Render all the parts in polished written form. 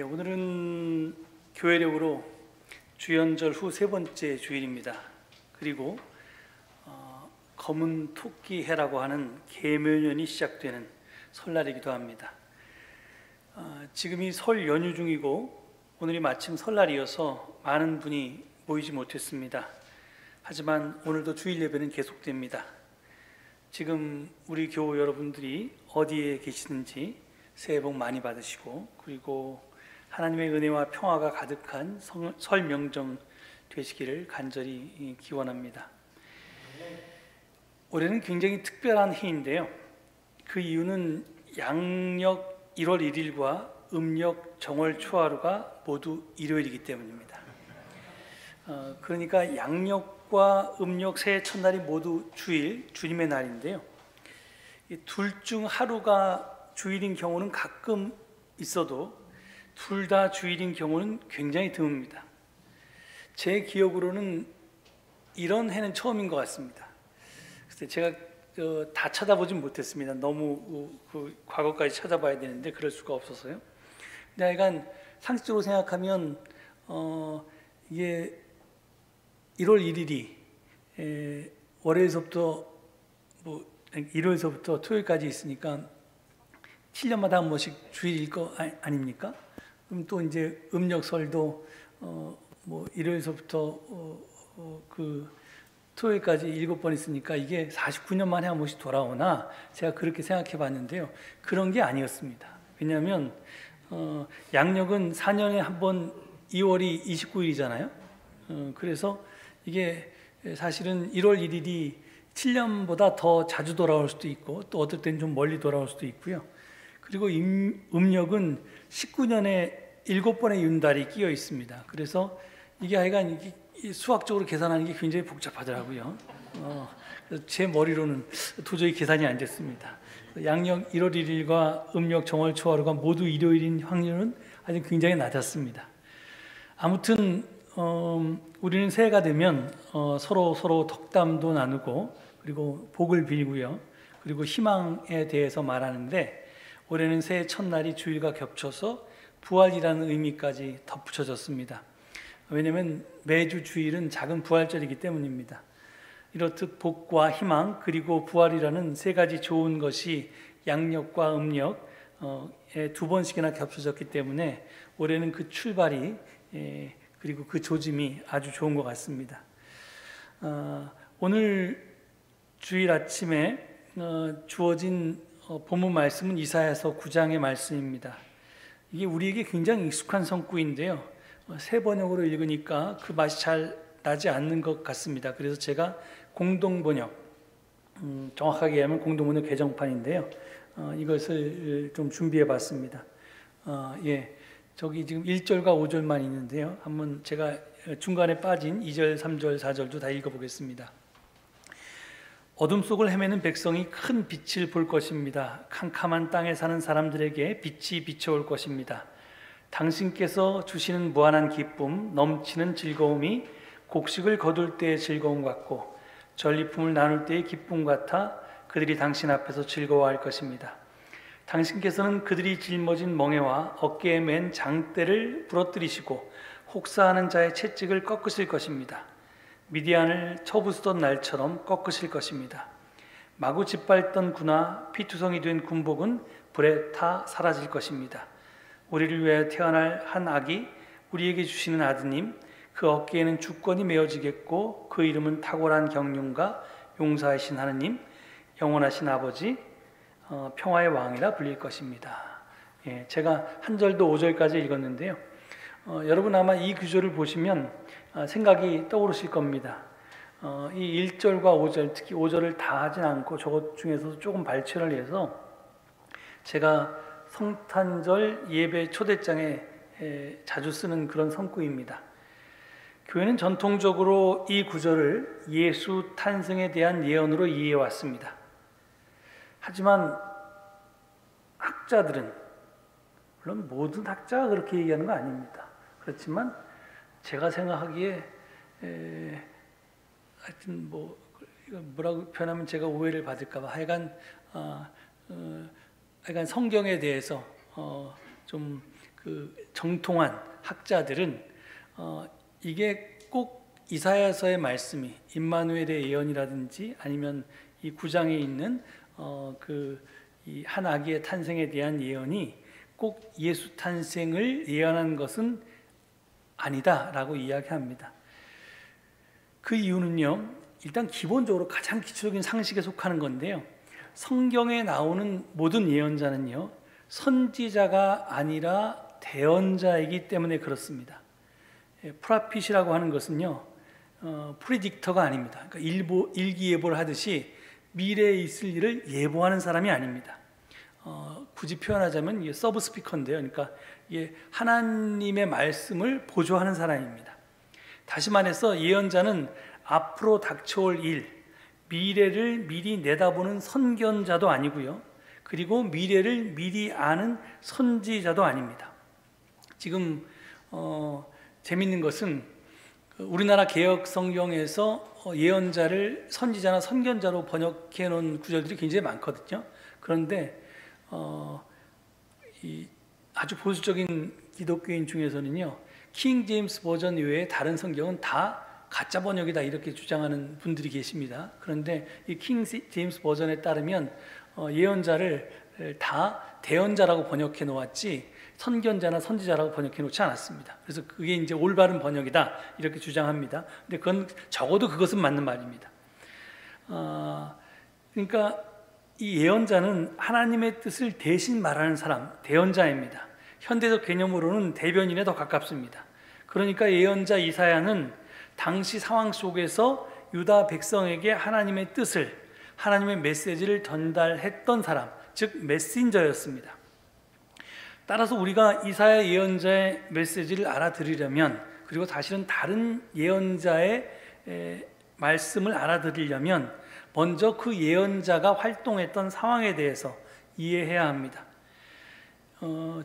오늘은 교회력으로 주연절 후 세 번째 주일입니다. 그리고 검은 토끼 해라고 하는 계묘년이 시작되는 설날이기도 합니다. 지금이 설 연휴 중이고 오늘이 마침 설날이어서 많은 분이 모이지 못했습니다. 하지만 오늘도 주일 예배는 계속됩니다. 지금 우리 교우 여러분들이 어디에 계시는지 새해 복 많이 받으시고, 그리고 하나님의 은혜와 평화가 가득한 설 명정 되시기를 간절히 기원합니다. 올해는 굉장히 특별한 해인데요. 그 이유는 양력 1월 1일과 음력 정월 초하루가 모두 일요일이기 때문입니다. 그러니까 양력과 음력 새해 첫날이 모두 주일, 주님의 날인데요. 둘 중 하루가 주일인 경우는 가끔 있어도 둘 다 주일인 경우는 굉장히 드뭅니다. 제 기억으로는 이런 해는 처음인 것 같습니다. 그래서 제가 다 찾아보진 못했습니다. 너무 과거까지 찾아봐야 되는데 그럴 수가 없어서요. 근데 약간 상식적으로 생각하면 이게 1월 1일이 월요일서부터 일요일서부터 토요일까지 있으니까 7년마다 한 번씩 주일일 거 아닙니까? 그럼 또 이제 음력설도 일요일서부터 그 토요일까지 7번 있으니까 이게 49년 만에 한 번씩 돌아오나, 제가 그렇게 생각해 봤는데요. 그런 게 아니었습니다. 왜냐하면 양력은 4년에 한 번 2월이 29일이잖아요. 그래서 이게 사실은 1월 1일이 7년보다 더 자주 돌아올 수도 있고, 또 어떨 때는 좀 멀리 돌아올 수도 있고요. 그리고 음력은 19년에 7번의 윤달이 끼어 있습니다. 그래서 이게 하여간 수학적으로 계산하는 게 굉장히 복잡하더라고요. 그래서 제 머리로는 도저히 계산이 안 됐습니다. 양력 1월 1일과 음력 정월 초하루가 모두 일요일인 확률은 아주 굉장히 낮았습니다. 아무튼 우리는 새해가 되면 서로 덕담도 나누고, 그리고 복을 빌고요. 그리고 희망에 대해서 말하는데, 올해는 새해 첫날이 주일과 겹쳐서 부활이라는 의미까지 덧붙여졌습니다. 왜냐하면 매주 주일은 작은 부활절이기 때문입니다. 이렇듯 복과 희망 그리고 부활이라는 세 가지 좋은 것이 양력과 음력에 두 번씩이나 겹쳐졌기 때문에 올해는 그 출발이 그리고 그 조짐이 아주 좋은 것 같습니다. 오늘 주일 아침에 주어진 본문 말씀은 이사야서 9장의 말씀입니다. 이게 우리에게 굉장히 익숙한 성구인데요. 새 번역으로 읽으니까 그 맛이 잘 나지 않는 것 같습니다. 그래서 제가 공동번역, 정확하게 얘기하면 공동번역 개정판인데요. 이것을 좀 준비해 봤습니다. 저기 지금 1절과 5절만 있는데요. 한번 제가 중간에 빠진 2절, 3절, 4절도 다 읽어보겠습니다. 어둠 속을 헤매는 백성이 큰 빛을 볼 것입니다. 캄캄한 땅에 사는 사람들에게 빛이 비춰올 것입니다. 당신께서 주시는 무한한 기쁨, 넘치는 즐거움이 곡식을 거둘 때의 즐거움 같고 전리품을 나눌 때의 기쁨 같아 그들이 당신 앞에서 즐거워할 것입니다. 당신께서는 그들이 짊어진 멍에와 어깨에 맨 장대를 부러뜨리시고 혹사하는 자의 채찍을 꺾으실 것입니다. 미디안을 쳐부수던 날처럼 꺾으실 것입니다. 마구 짓밟던 군화, 피투성이 된 군복은 불에 타 사라질 것입니다. 우리를 위하여 태어날 한 아기, 우리에게 주시는 아드님, 그 어깨에는 주권이 메어지겠고 그 이름은 탁월한 경륜과 용사이신 하느님, 영원하신 아버지, 평화의 왕이라 불릴 것입니다. 제가 한 절도 5절까지 읽었는데요. 여러분 아마 이 구절을 보시면 생각이 떠오르실 겁니다. 이 1절과 5절, 특히 5절을 다 하진 않고 저것 중에서도 조금 발췌를 해서 제가 성탄절 예배 초대장에 자주 쓰는 그런 성구입니다. 교회는 전통적으로 이 구절을 예수 탄생에 대한 예언으로 이해해 왔습니다. 하지만 학자들은, 물론 모든 학자가 그렇게 얘기하는 거 아닙니다. 그렇지만 제가 생각하기에 하여튼 뭐라고 표현하면 제가 오해를 받을까 봐 하여간 성경에 대해서 좀 정통한 학자들은 이게 꼭 이사야서의 말씀이 임마누엘의 예언이라든지 아니면 이 9장에 있는 이 한 아기의 탄생에 대한 예언이 꼭 예수 탄생을 예언한 것은 아니다라고 이야기합니다. 그 이유는요, 일단 기본적으로 가장 기초적인 상식에 속하는 건데요, 성경에 나오는 모든 예언자는요 선지자가 아니라 대언자이기 때문에 그렇습니다. 프라핏이라고 하는 것은요 프리딕터가 아닙니다. 그러니까 일기예보를 하듯이 미래에 있을 일을 예보하는 사람이 아닙니다. 굳이 표현하자면 이게 서브 스피커인데요, 그러니까 이게 하나님의 말씀을 보조하는 사람입니다. 다시 말해서 예언자는 앞으로 닥쳐올 일, 미래를 미리 내다보는 선견자도 아니고요, 그리고 미래를 미리 아는 선지자도 아닙니다. 지금 재밌는 것은 우리나라 개역 성경에서 예언자를 선지자나 선견자로 번역해 놓은 구절들이 굉장히 많거든요. 그런데 이 아주 보수적인 기독교인 중에서는요, 킹 제임스 버전 외에 다른 성경은 다 가짜 번역이다 이렇게 주장하는 분들이 계십니다. 그런데 이 킹 제임스 버전에 따르면 예언자를 다 대언자라고 번역해 놓았지 선견자나 선지자라고 번역해 놓지 않았습니다. 그래서 그게 이제 올바른 번역이다 이렇게 주장합니다. 근데 그건 적어도 그것은 맞는 말입니다. 그러니까 이 예언자는 하나님의 뜻을 대신 말하는 사람, 대언자입니다. 현대적 개념으로는 대변인에 더 가깝습니다. 그러니까 예언자 이사야는 당시 상황 속에서 유다 백성에게 하나님의 뜻을, 하나님의 메시지를 전달했던 사람, 즉 메신저였습니다. 따라서 우리가 이사야 예언자의 메시지를 알아들으려면, 그리고 사실은 다른 예언자의 말씀을 알아들으려면 먼저 그 예언자가 활동했던 상황에 대해서 이해해야 합니다.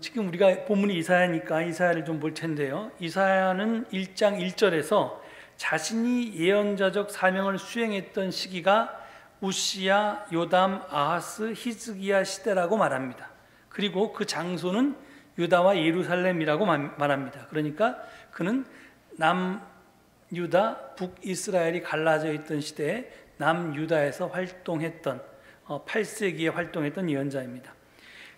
지금 우리가 본문이 이사야니까 이사야를 좀 볼 텐데요, 이사야는 1장 1절에서 자신이 예언자적 사명을 수행했던 시기가 우시야, 요담, 아하스, 히스기야 시대라고 말합니다. 그리고 그 장소는 유다와 예루살렘이라고 말합니다. 그러니까 그는 남유다, 북이스라엘이 갈라져 있던 시대에 남유다에서 활동했던 8세기에 활동했던 예언자입니다.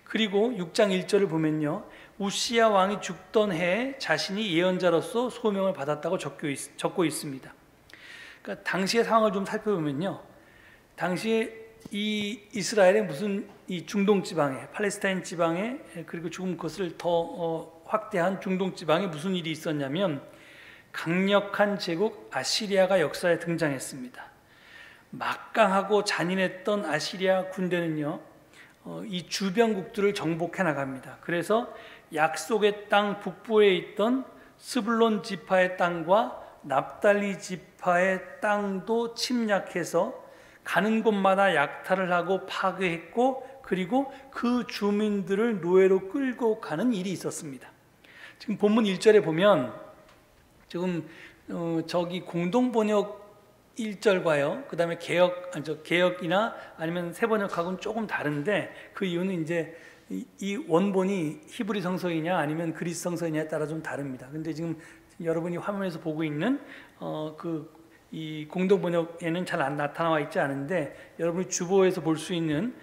그리고 6장 1절을 보면요, 우시야 왕이 죽던 해에 자신이 예언자로서 소명을 받았다고 적고 있습니다. 그러니까 당시의 상황을 좀 살펴보면요, 당시에 이 이스라엘의 무슨 이 중동 지방에, 팔레스타인 지방에, 그리고 지금 그것을 더 확대한 중동 지방에 무슨 일이 있었냐면 강력한 제국 아시리아가 역사에 등장했습니다. 막강하고 잔인했던 아시리아 군대는요, 이 주변국들을 정복해 나갑니다. 그래서 약속의 땅 북부에 있던 스불론 지파의 땅과 납달리 지파의 땅도 침략해서 가는 곳마다 약탈을 하고 파괴했고, 그리고 그 주민들을 노예로 끌고 가는 일이 있었습니다. 지금 본문 1절에 보면 지금 저기 공동번역 1절과요, 그 다음에 개역이나 아니면 새번역하고는 조금 다른데, 그 이유는 이제 이 원본이 히브리 성서이냐 아니면 그리스 성서이냐에 따라 좀 다릅니다. 근데 지금 여러분이 화면에서 보고 있는 이 공동번역에는 잘 안 나타나와 있지 않은데, 여러분이 주보에서 볼 수 있는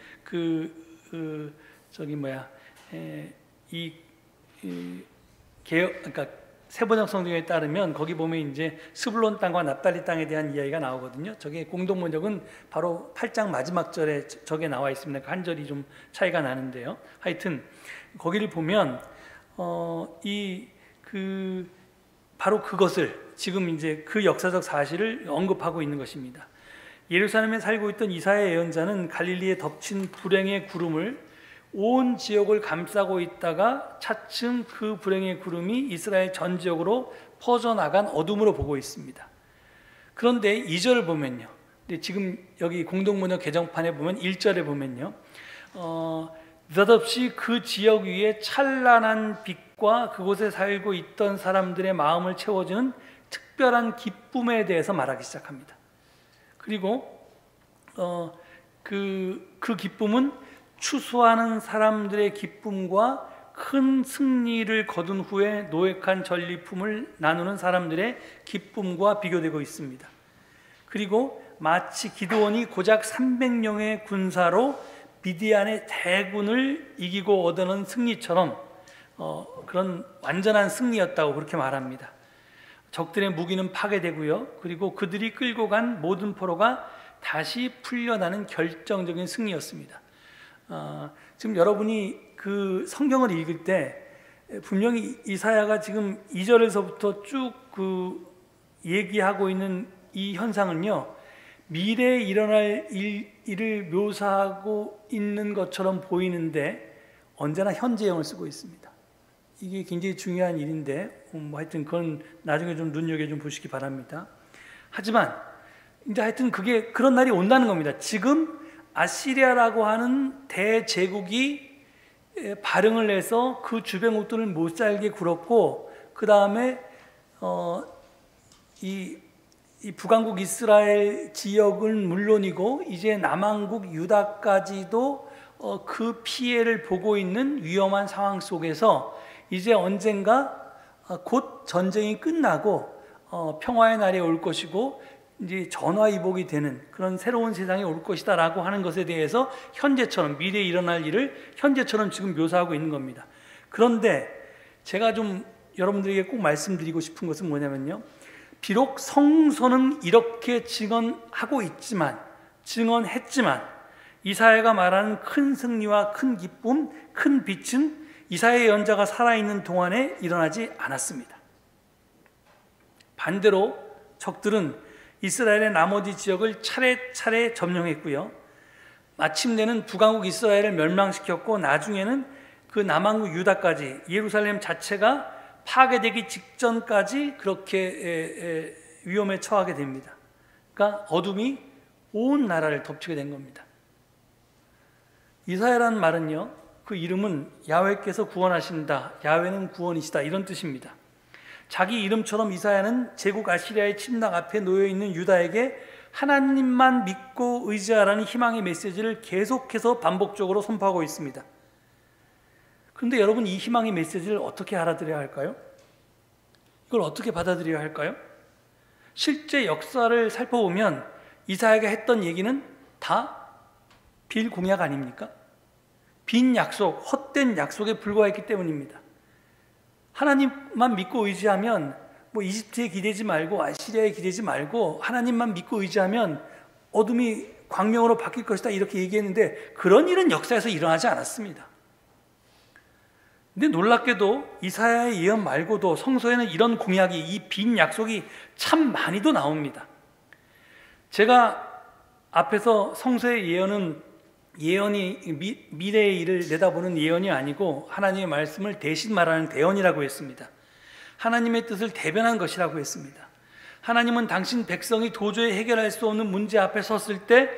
그러니까 새번역 성경에 따르면 거기 보면 이제 스불론 땅과 납달리 땅에 대한 이야기가 나오거든요. 저게 공동번역은 바로 8장 마지막 절에 저게 나와 있습니다. 한 절이 좀 차이가 나는데요. 하여튼 거기를 보면 바로 그것을 지금 이제 그 역사적 사실을 언급하고 있는 것입니다. 예루살렘에 살고 있던 이사야 예언자는 갈릴리에 덮친 불행의 구름을 온 지역을 감싸고 있다가 차츰 그 불행의 구름이 이스라엘 전 지역으로 퍼져나간 어둠으로 보고 있습니다. 그런데 2절을 보면요, 지금 여기 공동번역 개정판에 보면 1절에 보면요, 느닷없이 그 지역 위에 찬란한 빛과 그곳에 살고 있던 사람들의 마음을 채워주는 특별한 기쁨에 대해서 말하기 시작합니다. 그리고 그 기쁨은 추수하는 사람들의 기쁨과 큰 승리를 거둔 후에 노획한 전리품을 나누는 사람들의 기쁨과 비교되고 있습니다. 그리고 마치 기드온이 고작 300명의 군사로 미디안의 대군을 이기고 얻어낸 승리처럼 그런 완전한 승리였다고 그렇게 말합니다. 적들의 무기는 파괴되고요. 그리고 그들이 끌고 간 모든 포로가 다시 풀려나는 결정적인 승리였습니다. 지금 여러분이 그 성경을 읽을 때 분명히 이사야가 지금 2절에서부터 쭉 그 얘기하고 있는 이 현상은요, 미래에 일어날 일을 묘사하고 있는 것처럼 보이는데 언제나 현재형을 쓰고 있습니다. 이게 굉장히 중요한 일인데 하여튼 그건 나중에 좀 눈여겨 좀 보시기 바랍니다. 하지만 이제 하여튼 그게 그런 날이 온다는 겁니다. 지금 아시리아라고 하는 대제국이 발흥을 해서 그 주변국들을 못 살게 굴었고, 그 다음에 이 북왕국 이스라엘 지역은 물론이고 이제 남왕국 유다까지도 그 피해를 보고 있는 위험한 상황 속에서 이제 언젠가 곧 전쟁이 끝나고 평화의 날이 올 것이고 이제 전화위복이 되는 그런 새로운 세상이 올 것이다 라고 하는 것에 대해서 현재처럼, 미래에 일어날 일을 현재처럼 지금 묘사하고 있는 겁니다. 그런데 제가 좀 여러분들에게 꼭 말씀드리고 싶은 것은 뭐냐면요, 비록 성서는 이렇게 증언했지만 이사야가 말하는 큰 승리와 큰 기쁨, 큰 빛은 이사야의 연자가 살아있는 동안에 일어나지 않았습니다. 반대로 적들은 이스라엘의 나머지 지역을 차례차례 점령했고요. 마침내는 북왕국 이스라엘을 멸망시켰고, 나중에는 그 남왕국 유다까지, 예루살렘 자체가 파괴되기 직전까지 그렇게 위험에 처하게 됩니다. 그러니까 어둠이 온 나라를 덮치게 된 겁니다. 이사야라는 말은요, 그 이름은 야훼께서 구원하신다, 야훼는 구원이시다, 이런 뜻입니다. 자기 이름처럼 이사야는 제국 아시리아의 침략 앞에 놓여있는 유다에게 하나님만 믿고 의지하라는 희망의 메시지를 계속해서 반복적으로 선포하고 있습니다. 그런데 여러분, 이 희망의 메시지를 어떻게 알아들여야 할까요? 이걸 어떻게 받아들여야 할까요? 실제 역사를 살펴보면 이사야가 했던 얘기는 다 빌공약 아닙니까? 빈 약속, 헛된 약속에 불과했기 때문입니다. 하나님만 믿고 의지하면 이집트에 기대지 말고 아시리아에 기대지 말고 하나님만 믿고 의지하면 어둠이 광명으로 바뀔 것이다, 이렇게 얘기했는데 그런 일은 역사에서 일어나지 않았습니다. 근데 놀랍게도 이사야의 예언 말고도 성서에는 이런 공약이, 이 빈 약속이 참 많이도 나옵니다. 제가 앞에서 성서의 예언이 미래의 일을 내다보는 예언이 아니고 하나님의 말씀을 대신 말하는 대언이라고 했습니다. 하나님의 뜻을 대변한 것이라고 했습니다. 하나님은 당신 백성이 도저히 해결할 수 없는 문제 앞에 섰을 때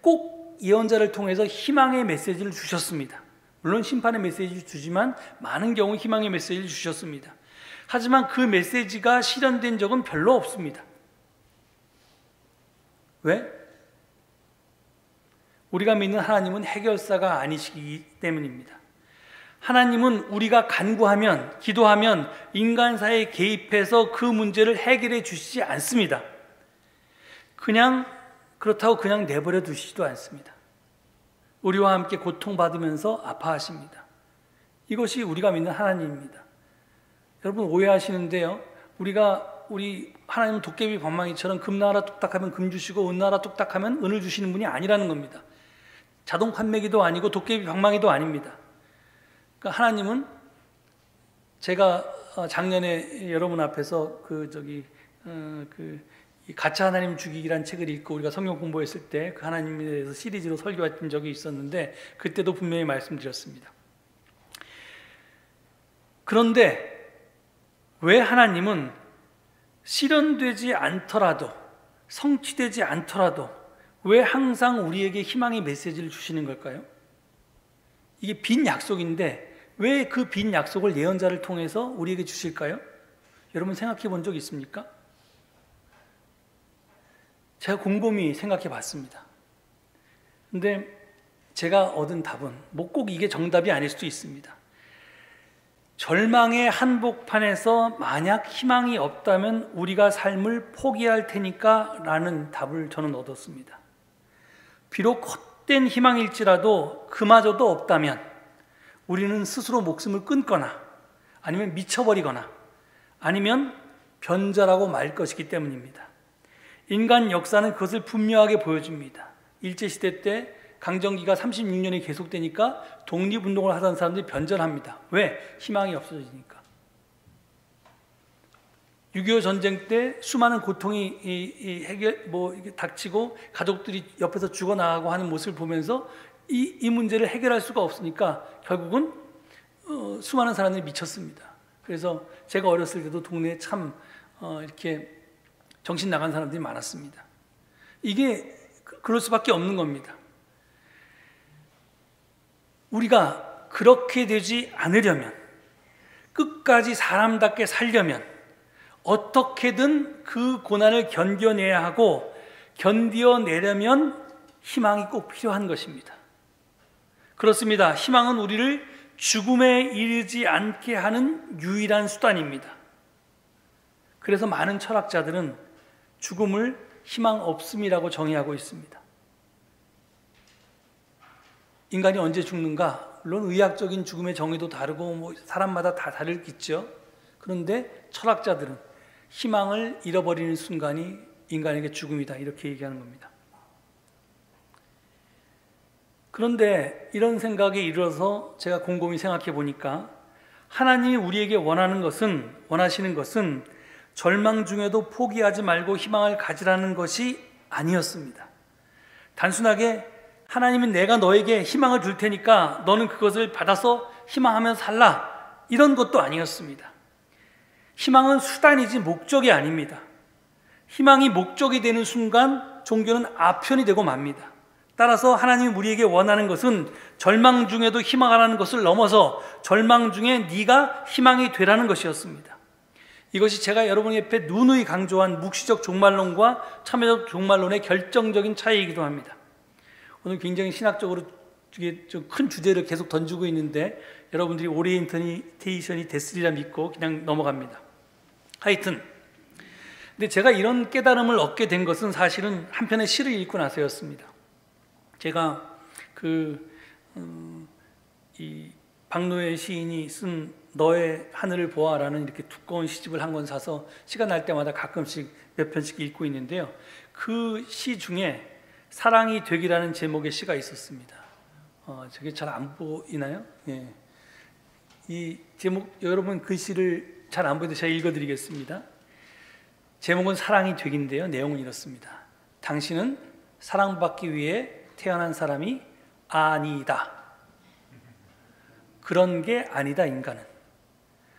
꼭 예언자를 통해서 희망의 메시지를 주셨습니다. 물론 심판의 메시지를 주지만 많은 경우 희망의 메시지를 주셨습니다. 하지만 그 메시지가 실현된 적은 별로 없습니다. 왜? 우리가 믿는 하나님은 해결사가 아니시기 때문입니다. 하나님은 우리가 간구하면, 기도하면 인간 사회에 개입해서 그 문제를 해결해 주시지 않습니다. 그렇다고 그냥 내버려 두시지도 않습니다. 우리와 함께 고통받으면서 아파하십니다. 이것이 우리가 믿는 하나님입니다. 여러분 오해하시는데요, 우리 하나님은 도깨비 방망이처럼 금 나라 뚝딱하면 금 주시고 은 나라 뚝딱하면 은을 주시는 분이 아니라는 겁니다. 자동 판매기도 아니고 도깨비 방망이도 아닙니다. 그러니까 하나님은, 제가 작년에 여러분 앞에서 이 가짜 하나님 죽이기란 책을 읽고 우리가 성경 공부했을 때 그 하나님에 대해서 시리즈로 설교했던 적이 있었는데 그때도 분명히 말씀드렸습니다. 그런데 왜 하나님은 실현되지 않더라도, 성취되지 않더라도 왜 항상 우리에게 희망의 메시지를 주시는 걸까요? 이게 빈 약속인데 왜 그 빈 약속을 예언자를 통해서 우리에게 주실까요? 여러분 생각해 본 적 있습니까? 제가 곰곰이 생각해 봤습니다. 근데 제가 얻은 답은 꼭 이게 정답이 아닐 수도 있습니다. 절망의 한복판에서 만약 희망이 없다면 우리가 삶을 포기할 테니까 라는 답을 저는 얻었습니다. 비록 헛된 희망일지라도 그마저도 없다면 우리는 스스로 목숨을 끊거나 아니면 미쳐버리거나 아니면 변절하고 말 것이기 때문입니다. 인간 역사는 그것을 분명하게 보여줍니다. 일제시대 때 강점기가 36년이 계속되니까 독립운동을 하던 사람들이 변절합니다. 왜? 희망이 없어지니까. 6.25 전쟁 때 수많은 고통이 닥치고 가족들이 옆에서 죽어나가고 하는 모습을 보면서 이 문제를 해결할 수가 없으니까 결국은 수많은 사람들이 미쳤습니다. 그래서 제가 어렸을 때도 동네에 참 이렇게 정신 나간 사람들이 많았습니다. 이게 그럴 수밖에 없는 겁니다. 우리가 그렇게 되지 않으려면, 끝까지 사람답게 살려면 어떻게든 그 고난을 견뎌내야 하고, 견뎌내려면 희망이 꼭 필요한 것입니다. 그렇습니다. 희망은 우리를 죽음에 이르지 않게 하는 유일한 수단입니다. 그래서 많은 철학자들은 죽음을 희망 없음이라고 정의하고 있습니다. 인간이 언제 죽는가? 물론 의학적인 죽음의 정의도 다르고 사람마다 다 다르겠죠. 그런데 철학자들은 희망을 잃어버리는 순간이 인간에게 죽음이다, 이렇게 얘기하는 겁니다. 그런데 이런 생각에 이르러서 제가 곰곰이 생각해 보니까 하나님이 우리에게 원하시는 것은 절망 중에도 포기하지 말고 희망을 가지라는 것이 아니었습니다. 단순하게 하나님은 내가 너에게 희망을 줄 테니까 너는 그것을 받아서 희망하면서 살라, 이런 것도 아니었습니다. 희망은 수단이지 목적이 아닙니다. 희망이 목적이 되는 순간 종교는 아편이 되고 맙니다. 따라서 하나님이 우리에게 원하는 것은 절망 중에도 희망하라는 것을 넘어서 절망 중에 네가 희망이 되라는 것이었습니다. 이것이 제가 여러분 옆에 누누이 강조한 묵시적 종말론과 참여적 종말론의 결정적인 차이이기도 합니다. 오늘 굉장히 신학적으로 좀 큰 주제를 계속 던지고 있는데 여러분들이 오리엔테이션이 됐으리라 믿고 그냥 넘어갑니다. 하여튼 근데 제가 이런 깨달음을 얻게 된 것은 사실은 한 편의 시를 읽고 나서였습니다. 제가 이 박노해 시인이 쓴 너의 하늘을 보아라는 이렇게 두꺼운 시집을 한 권 사서 시간 날 때마다 가끔씩 몇 편씩 읽고 있는데요. 그 시 중에 사랑이 되기라는 제목의 시가 있었습니다. 저게 잘 안 보이나요? 예. 이 제목, 여러분 그 시를 잘 안 보이는데 제가 읽어드리겠습니다. 제목은 사랑이 되기인데요. 내용은 이렇습니다. 당신은 사랑받기 위해 태어난 사람이 아니다. 그런 게 아니다. 인간은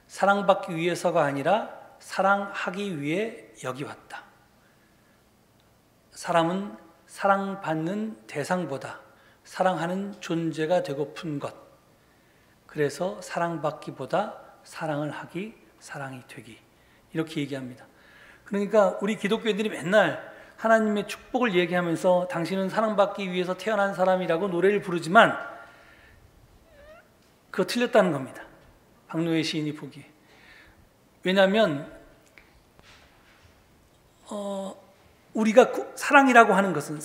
사랑받기 위해서가 아니라 사랑하기 위해 여기 왔다. 사람은 사랑받는 대상보다 사랑하는 존재가 되고픈 것, 그래서 사랑받기보다 사랑을 하기, 사랑이 되기, 이렇게 얘기합니다. 그러니까 우리 기독교인들이 맨날 하나님의 축복을 얘기하면서 당신은 사랑받기 위해서 태어난 사람이라고 노래를 부르지만 그거 틀렸다는 겁니다. 박노해 시인이 보기에. 왜냐하면 우리가 사랑이라고 하는 것은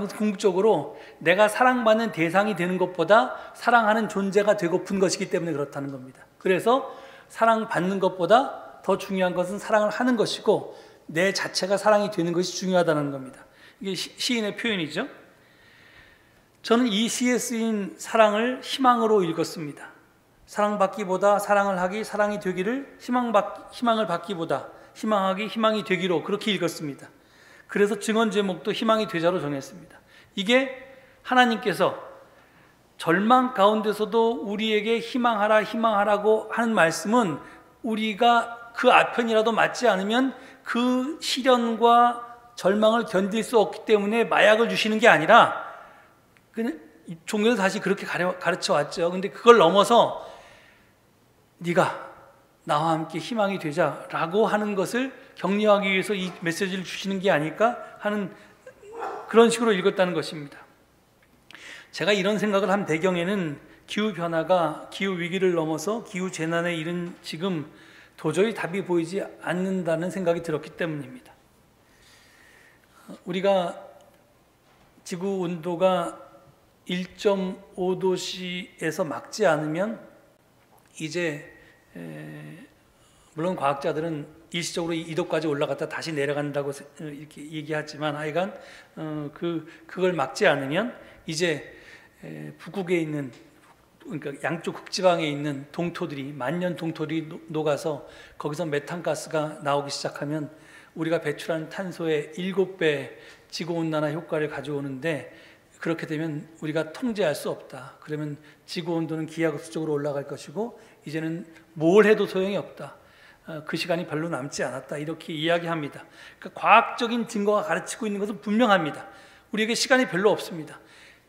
궁극적으로 내가 사랑받는 대상이 되는 것보다 사랑하는 존재가 되고픈 것이기 때문에 그렇다는 겁니다. 그래서 사랑받는 것보다 더 중요한 것은 사랑을 하는 것이고 내 자체가 사랑이 되는 것이 중요하다는 겁니다. 이게 시인의 표현이죠. 저는 이 시에 쓰인 사랑을 희망으로 읽었습니다. 사랑받기보다 사랑을 하기, 사랑이 되기를 희망을 받기보다 희망하기, 희망이 되기로 그렇게 읽었습니다. 그래서 증언 제목도 희망이 되자로 정했습니다. 이게 하나님께서 절망 가운데서도 우리에게 희망하라고 하는 말씀은 우리가 그 앞편이라도 맞지 않으면 그 시련과 절망을 견딜 수 없기 때문에 마약을 주시는 게 아니라, 종교는 사실 그렇게 가르쳐 왔죠. 근데 그걸 넘어서 네가 나와 함께 희망이 되자라고 하는 것을 격려하기 위해서 이 메시지를 주시는 게 아닐까 하는 그런 식으로 읽었다는 것입니다. 제가 이런 생각을 한 배경에는 기후 변화가 기후 위기를 넘어서 기후 재난에 이른 지금 도저히 답이 보이지 않는다는 생각이 들었기 때문입니다. 우리가 지구 온도가 1.5도씨에서 막지 않으면 이제 물론 과학자들은 일시적으로 2도까지 올라갔다 다시 내려간다고 이렇게 얘기하지만 하여간 그걸 막지 않으면 이제 북극에 있는, 그러니까 양쪽 극지방에 있는 동토들이, 만년 동토들이 녹아서 거기서 메탄가스가 나오기 시작하면 우리가 배출한 탄소의 7배 지구온난화 효과를 가져오는데, 그렇게 되면 우리가 통제할 수 없다. 그러면 지구온도는 기하급수적으로 올라갈 것이고 이제는 뭘 해도 소용이 없다. 그 시간이 별로 남지 않았다. 이렇게 이야기합니다. 그러니까 과학적인 증거가 가르치고 있는 것은 분명합니다. 우리에게 시간이 별로 없습니다.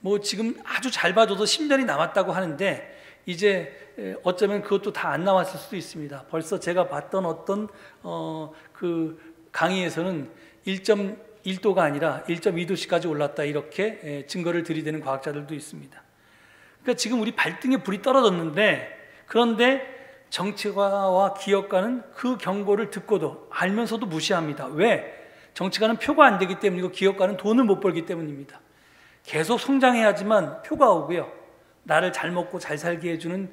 뭐 지금 아주 잘 봐줘도 10년이 남았다고 하는데 이제 어쩌면 그것도 다 안 남았을 수도 있습니다. 벌써 제가 봤던 어떤 그 강의에서는 1.1도가 아니라 1.2도씨까지 올랐다, 이렇게 증거를 들이대는 과학자들도 있습니다. 그러니까 지금 우리 발등에 불이 떨어졌는데, 그런데 정치가와 기업가는 그 경고를 듣고도 알면서도 무시합니다. 왜? 정치가는 표가 안 되기 때문이고 기업가는 돈을 못 벌기 때문입니다. 계속 성장해야지만 표가 오고요, 나를 잘 먹고 잘 살게 해주는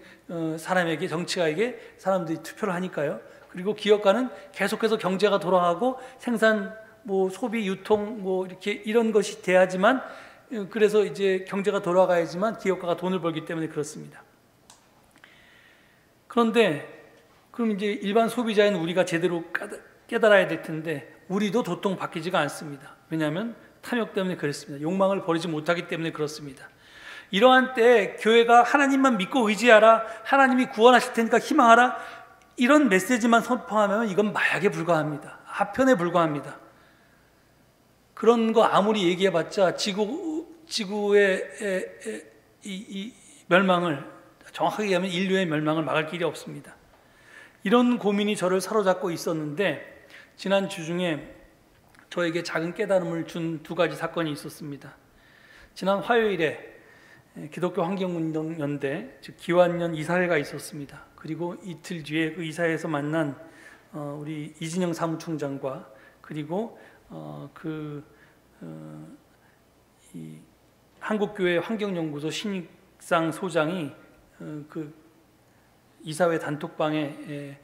사람에게, 정치가에게 사람들이 투표를 하니까요. 그리고 기업가는 계속해서 경제가 돌아가고 생산, 뭐 소비, 유통, 뭐 이렇게 이런 것이 돼야지만, 그래서 이제 경제가 돌아가야지만 기업가가 돈을 벌기 때문에 그렇습니다. 그런데 그럼 이제 일반 소비자인 우리가 제대로 깨달아야 될 텐데 우리도 도통 바뀌지가 않습니다. 왜냐하면 탐욕 때문에 그렇습니다. 욕망을 버리지 못하기 때문에 그렇습니다. 이러한 때 교회가 하나님만 믿고 의지하라, 하나님이 구원하실 테니까 희망하라, 이런 메시지만 선포하면 이건 마약에 불과합니다. 하편에 불과합니다. 그런 거 아무리 얘기해봤자 지구의 이 멸망을, 정확하게 얘기하면 인류의 멸망을 막을 길이 없습니다. 이런 고민이 저를 사로잡고 있었는데 지난 주 중에 저에게 작은 깨달음을 준 두 가지 사건이 있었습니다. 지난 화요일에 기독교 환경운동연대, 즉 기완연 이사회가 있었습니다. 그리고 이틀 뒤에 그 이사회에서 만난 우리 이진영 사무총장과 그리고 이 한국교회 환경연구소 신익상 소장이 그 이사회 단톡방에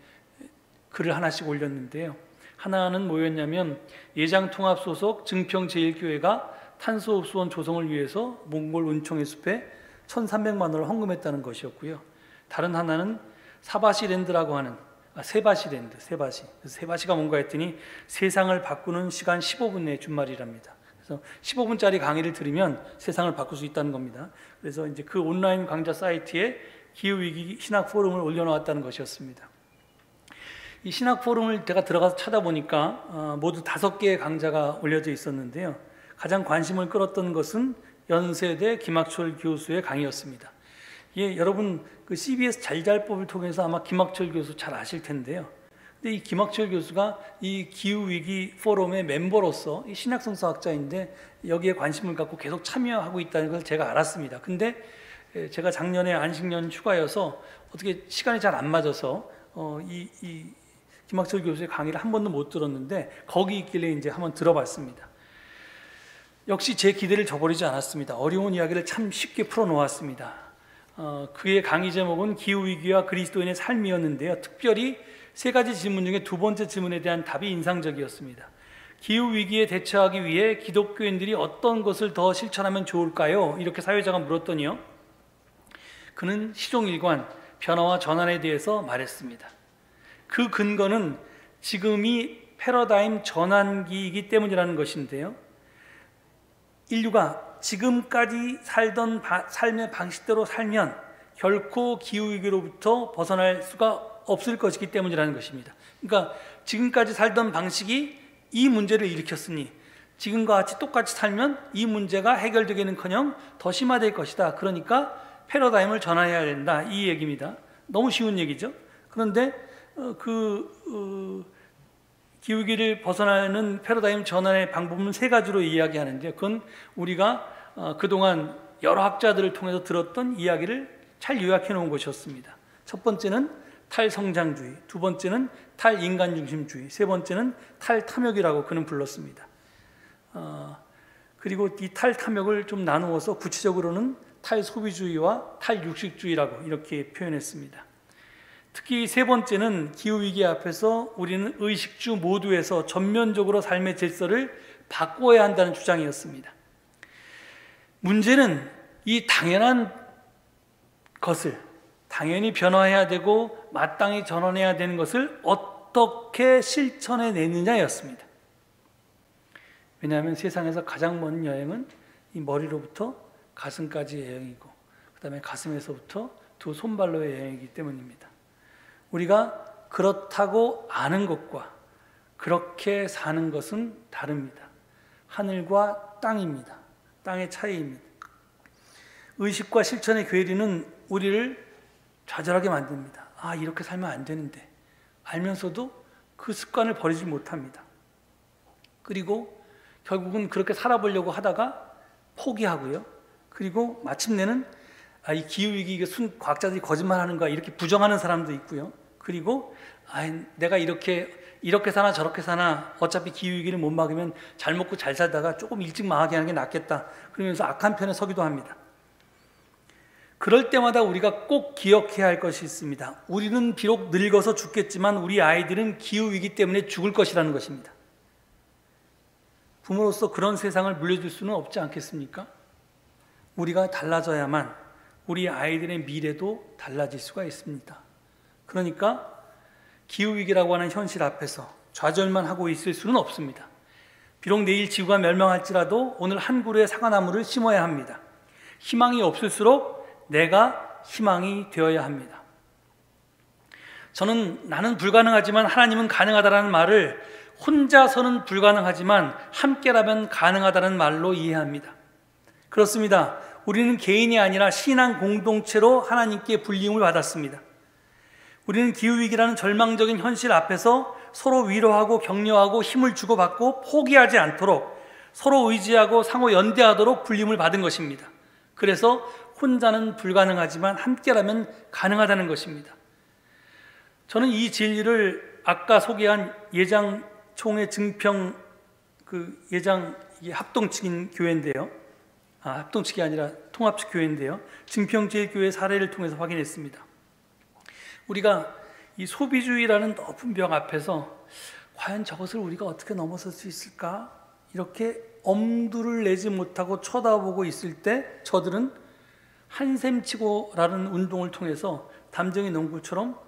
글을 하나씩 올렸는데요. 하나는 뭐였냐면 예장통합 소속 증평제일교회가 탄소흡수원 조성을 위해서 몽골 은총의 숲에 1,300만 원을 헌금했다는 것이었고요. 다른 하나는 사바시랜드라고 하는, 세바시랜드, 세바시가 뭔가 했더니 세상을 바꾸는 시간 15분 내에 준말이랍니다. 그래서 15분짜리 강의를 들으면 세상을 바꿀 수 있다는 겁니다. 그래서 이제 그 온라인 강좌 사이트에 기후위기 신학 포럼을 올려놓았다는 것이었습니다. 이 신학 포럼을 제가 들어가서 찾아보니까 모두 5개의 강좌가 올려져 있었는데요. 가장 관심을 끌었던 것은 연세대 김학철 교수의 강의였습니다. 예, 여러분 그 CBS 잘잘법을 통해서 아마 김학철 교수 잘 아실 텐데요. 근데 이 김학철 교수가 이 기후위기 포럼의 멤버로서 이 신약성서학자인데 여기에 관심을 갖고 계속 참여하고 있다는 걸 제가 알았습니다. 근데 제가 작년에 안식년 휴가여서 어떻게 시간이 잘 안 맞아서 이 김학철 교수의 강의를 한 번도 못 들었는데 거기 있길래 이제 한번 들어봤습니다. 역시 제 기대를 저버리지 않았습니다. 어려운 이야기를 참 쉽게 풀어놓았습니다. 그의 강의 제목은 기후위기와 그리스도인의 삶이었는데요. 특별히 3가지 질문 중에 2번째 질문에 대한 답이 인상적이었습니다. 기후위기에 대처하기 위해 기독교인들이 어떤 것을 더 실천하면 좋을까요? 이렇게 사회자가 물었더니요, 그는 시종일관 변화와 전환에 대해서 말했습니다. 그 근거는 지금이 패러다임 전환기이기 때문이라는 것인데요, 인류가 지금까지 살던 삶의 방식대로 살면 결코 기후위기로부터 벗어날 수가 없을 것이기 때문이라는 것입니다. 그러니까 지금까지 살던 방식이 이 문제를 일으켰으니 지금과 같이 똑같이 살면 이 문제가 해결되기는커녕 더 심화될 것이다. 그러니까 패러다임을 전환해야 된다, 이 얘기입니다. 너무 쉬운 얘기죠. 그런데 기후위기를 벗어나는 패러다임 전환의 방법은 3가지로 이야기하는데, 그건 우리가 그동안 여러 학자들을 통해서 들었던 이야기를 잘 요약해 놓은 것이었습니다. 첫 번째는 탈성장주의, 두 번째는 탈인간중심주의, 세 번째는 탈탐욕이라고 그는 불렀습니다. 그리고 이 탈탐욕을 좀 나누어서 구체적으로는 탈소비주의와 탈육식주의라고 이렇게 표현했습니다. 특히 세 번째는 기후위기 앞에서 우리는 의식주 모두에서 전면적으로 삶의 질서를 바꿔야 한다는 주장이었습니다. 문제는 이 당연한 것을 당연히 변화해야 되고 마땅히 전환해야 되는 것을 어떻게 실천해 내느냐였습니다. 왜냐하면 세상에서 가장 먼 여행은 이 머리로부터 가슴까지의 여행이고 그 다음에 가슴에서부터 두 손발로의 여행이기 때문입니다. 우리가 그렇다고 아는 것과 그렇게 사는 것은 다릅니다. 하늘과 땅입니다. 땅의 차이입니다. 의식과 실천의 괴리는 우리를 좌절하게 만듭니다. 아, 이렇게 살면 안 되는데 알면서도 그 습관을 버리지 못합니다. 그리고 결국은 그렇게 살아보려고 하다가 포기하고요. 그리고 마침내는 이 기후위기 이게 과학자들이 거짓말하는 거야 이렇게 부정하는 사람도 있고요. 그리고 내가 이렇게 사나 저렇게 사나 어차피 기후위기를 못 막으면 잘 먹고 잘 살다가 조금 일찍 망하게 하는 게 낫겠다 그러면서 악한 편에 서기도 합니다. 그럴 때마다 우리가 꼭 기억해야 할 것이 있습니다. 우리는 비록 늙어서 죽겠지만 우리 아이들은 기후위기 때문에 죽을 것이라는 것입니다. 부모로서 그런 세상을 물려줄 수는 없지 않겠습니까? 우리가 달라져야만 우리 아이들의 미래도 달라질 수가 있습니다. 그러니까 기후위기라고 하는 현실 앞에서 좌절만 하고 있을 수는 없습니다. 비록 내일 지구가 멸망할지라도 오늘 한 그루의 사과나무를 심어야 합니다. 희망이 없을수록 내가 희망이 되어야 합니다. 저는 나는 불가능하지만 하나님은 가능하다라는 말을 혼자서는 불가능하지만 함께라면 가능하다는 말로 이해합니다. 그렇습니다. 우리는 개인이 아니라 신앙 공동체로 하나님께 불림을 받았습니다. 우리는 기후위기라는 절망적인 현실 앞에서 서로 위로하고 격려하고 힘을 주고받고 포기하지 않도록 서로 의지하고 상호 연대하도록 불림을 받은 것입니다. 그래서 혼자는 불가능하지만 함께라면 가능하다는 것입니다. 저는 이 진리를 아까 소개한 예장총회 증평 예장 합동측인 교회인데요. 합동측이 아니라 통합측 교회인데요. 증평제일교회 사례를 통해서 확인했습니다. 우리가 이 소비주의라는 높은 벽 앞에서 과연 저것을 우리가 어떻게 넘어설 수 있을까? 이렇게 엄두를 내지 못하고 쳐다보고 있을 때 저들은 한샘치고라는 운동을 통해서 담쟁이 농구처럼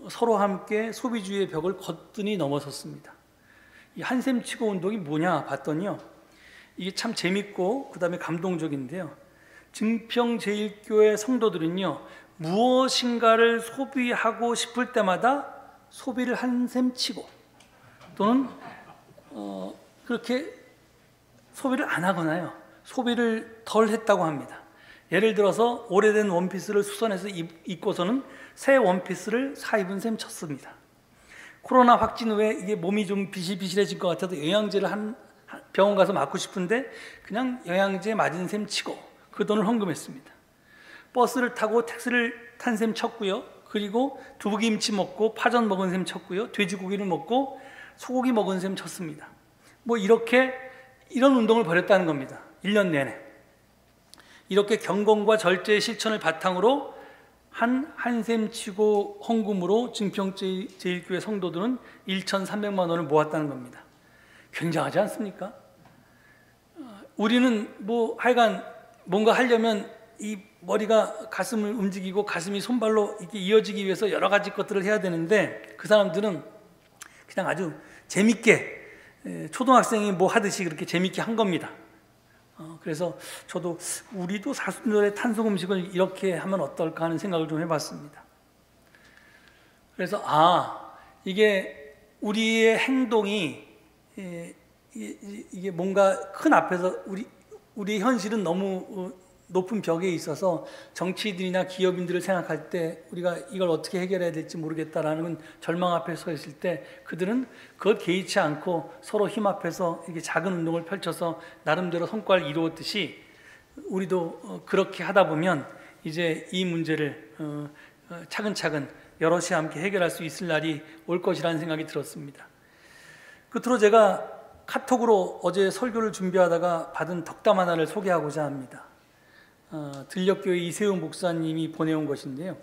서로 함께 소비주의의 벽을 거뜬히 넘어섰습니다. 이 한샘치고 운동이 뭐냐 봤더니요. 이게 참 재밌고 그 다음에 감동적인데요. 증평제일교회 성도들은요. 무엇인가를 소비하고 싶을 때마다 소비를 한샘치고 또는 그렇게 소비를 안 하거나요. 소비를 덜 했다고 합니다. 예를 들어서 오래된 원피스를 수선해서 입고서는 새 원피스를 사입은 셈 쳤습니다. 코로나 확진 후에 이게 몸이 좀 비실비실해질 것 같아도 영양제를 병원 가서 맞고 싶은데 그냥 영양제 맞은 셈 치고 그 돈을 헌금했습니다. 버스를 타고 택시를 탄 셈 쳤고요. 그리고 두부김치 먹고 파전 먹은 셈 쳤고요. 돼지고기를 먹고 소고기 먹은 셈 쳤습니다. 이런 운동을 벌였다는 겁니다. 1년 내내. 이렇게 경건과 절제의 실천을 바탕으로 한샘 치고 헌금으로 증평제일교회 성도들은 1,300만 원을 모았다는 겁니다. 굉장하지 않습니까? 우리는 하여간 뭔가 하려면 이 머리가 가슴을 움직이고 가슴이 손발로 이렇게 이어지기 위해서 여러 가지 것들을 해야 되는데 그 사람들은 그냥 아주 재밌게 초등학생이 뭐 하듯이 그렇게 재밌게 한 겁니다. 그래서 저도 우리도 사순절에 탄속 음식을 이렇게 하면 어떨까 하는 생각을 좀 해봤습니다. 그래서 이게 우리의 행동이 이게 뭔가 큰 앞에서 우리의 현실은 너무 높은 벽에 있어서 정치인들이나 기업인들을 생각할 때 우리가 이걸 어떻게 해결해야 될지 모르겠다라는 절망 앞에 서 있을 때 그들은 그것 개의치 않고 서로 힘 앞에서 이렇게 작은 운동을 펼쳐서 나름대로 성과를 이루었듯이 우리도 그렇게 하다 보면 이제 이 문제를 차근차근 여럿이 함께 해결할 수 있을 날이 올 것이라는 생각이 들었습니다. 끝으로 제가 카톡으로 어제 설교를 준비하다가 받은 덕담 하나를 소개하고자 합니다. 들녘교회 이세훈 목사님이 보내온 것인데요.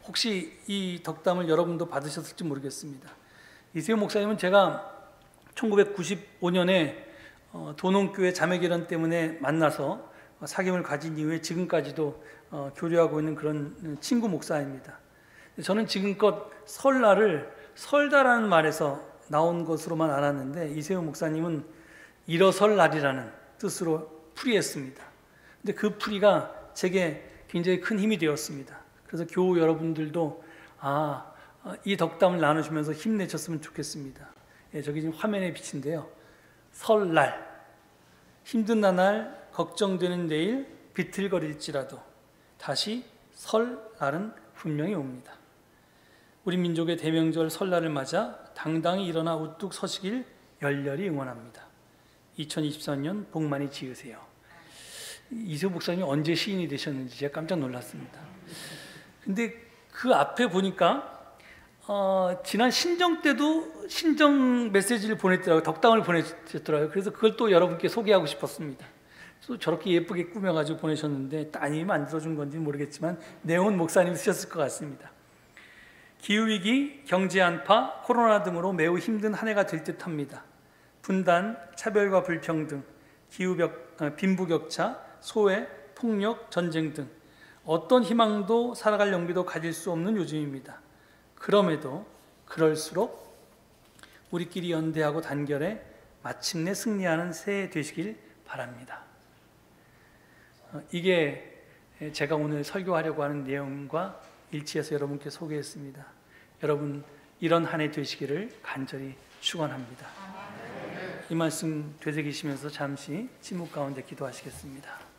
혹시 이 덕담을 여러분도 받으셨을지 모르겠습니다. 이세훈 목사님은 제가 1995년에 도농교회 자매결연 때문에 만나서 사귐을 가진 이후에 지금까지도 교류하고 있는 그런 친구 목사입니다. 저는 지금껏 설날을 설다라는 말에서 나온 것으로만 알았는데 이세훈 목사님은 일어설 날이라는 뜻으로 풀이했습니다. 근데 그 풀이가 제게 굉장히 큰 힘이 되었습니다. 그래서 교우 여러분들도 이 덕담을 나누시면서 힘내셨으면 좋겠습니다. 저기 지금 화면에 비친데요. 설날, 힘든 나날, 걱정되는 내일, 비틀거릴지라도 다시 설날은 분명히 옵니다. 우리 민족의 대명절 설날을 맞아 당당히 일어나 우뚝 서시길 열렬히 응원합니다. 2024년 복 많이 지으세요. 이세훈 목사님이 언제 시인이 되셨는지 제가 깜짝 놀랐습니다. 근데 그 앞에 보니까 지난 신정 때도 신정 메시지를 보냈더라고요. 덕담을 보내셨더라고요. 그래서 그걸 또 여러분께 소개하고 싶었습니다. 또 저렇게 예쁘게 꾸며가지고 보내셨는데 따님이 만들어준 건지 모르겠지만 내용은 목사님이 쓰셨을 것 같습니다. 기후위기, 경제안파, 코로나 등으로 매우 힘든 한 해가 될 듯합니다. 분단, 차별과 불평등, 빈부격차, 소외, 폭력, 전쟁 등 어떤 희망도 살아갈 용기도 가질 수 없는 요즘입니다. 그럼에도 그럴수록 우리끼리 연대하고 단결해 마침내 승리하는 새해 되시길 바랍니다. 이게 제가 오늘 설교하려고 하는 내용과 일치해서 여러분께 소개했습니다. 여러분 이런 한 해 되시기를 간절히 축원합니다. 이 말씀 되새기시면서 잠시 침묵 가운데 기도하시겠습니다.